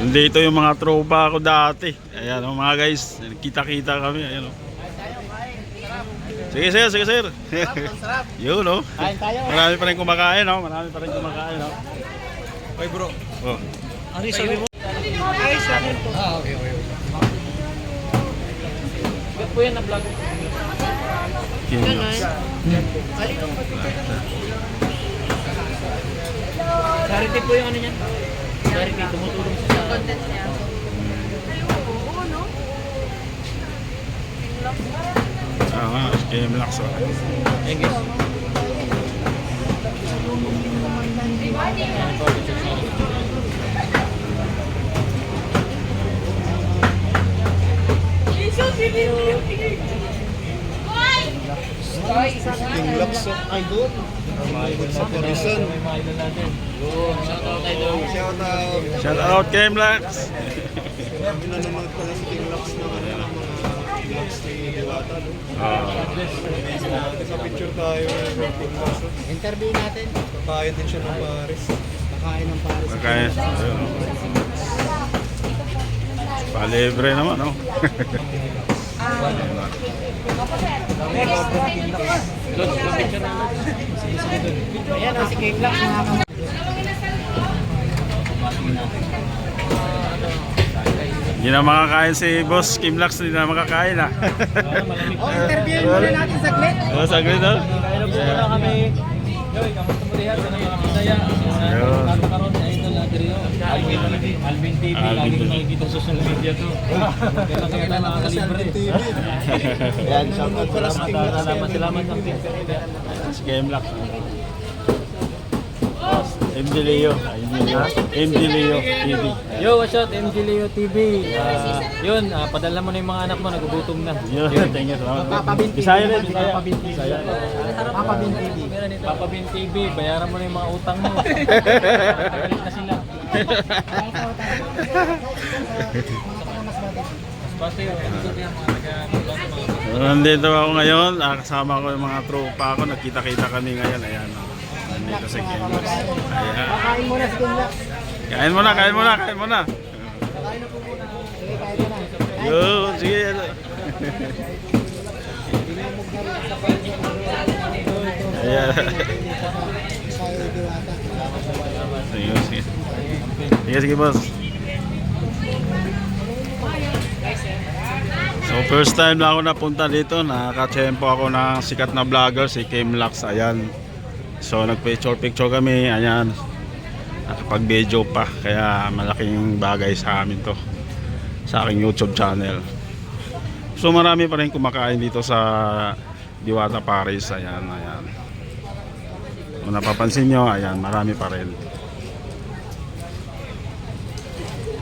Nandito yung mga tropa ko dati. Ayan o mga guys, kita-kita kami. Ayan o. Sige sir, sige sir. Sarap. Yun o. Kain tayo. Marami pa rin kumakain o. Marami pa rin kumakain o. Oy bro. Oh. Ano yung sabi mo? Ay, sabi po. Okay. Ba't po yan na vlog? Kinglox. Charity po yung ano niyan. Charity, tumutulong sa content niya. Oo, no? Kinglox o. Thank you. Kinglox ay doon. Sa Horizon. Shout out Kinglox. Pinanonood pala si Kinglox na kanila mga vlogs ni Diwata. Sa picture tayo ng Kinglox. Interview natin. Kakain din siya ng Paris. Kakain ng Paris. Kaya, ayun o. Palibre naman o. Ayan, si Kinglox mga Hindi na makakain si Boss Kinglox, hindi na makakain ah. interview muna natin saglit. Saglit o. Kaya na po muna kami. Yoy, kamusta mo diyan? Sana makakasaya. Ayun. Nagkakaroon na idol natin yun. Alvin TV, lagi ko nakikita sa social media to. Kailan kaya tayo makakalibre. Yan, shoutout pala si Kinglox. Salamat ng Si Kinglox. MD Leo. MD Leo TV. Yo, what's up? MG Leo TV. Yun, padala mo na yung mga anak mo, nagugutom na. Yun, thank you. Salamat. Papa Bin TV. Bisaya rin, Bisaya. Papa Bin TV. Papa Bin TV. Papa Bin TV, bayaran mo na yung mga utang mo. Galit na sila. Basta yun, Nandito ako ngayon, kasama ko yung mga tropa ko, nagkita-kita kami ngayon. Ayan. Nandito sa Kinglox. Ayan. Kain muna si Kinglox. Kain muna. Kain na po muna. Sige, kain muna. Yun, sige. Ayan. Sige. Sige, boss. So first time na ako napunta dito, nakaka-tempo ako ng sikat na vlogger, si Kinglox. Ayan. So nagpicture kami, ayan. Nakapag-video pa, kaya malaking bagay sa amin to, sa aking YouTube channel. So marami pa rin kumakain dito sa Diwata Paris. Ayan. Kung napapansin nyo, ayan, marami pa rin.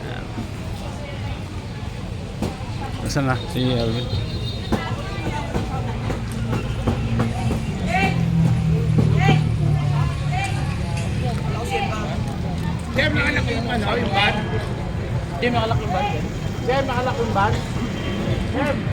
Ayan. Nasaan na? Si Alvin. Jam, nakalak yung ano, yung van? Jam, nakalak yung van? Jam, nakalak yung van? Jam!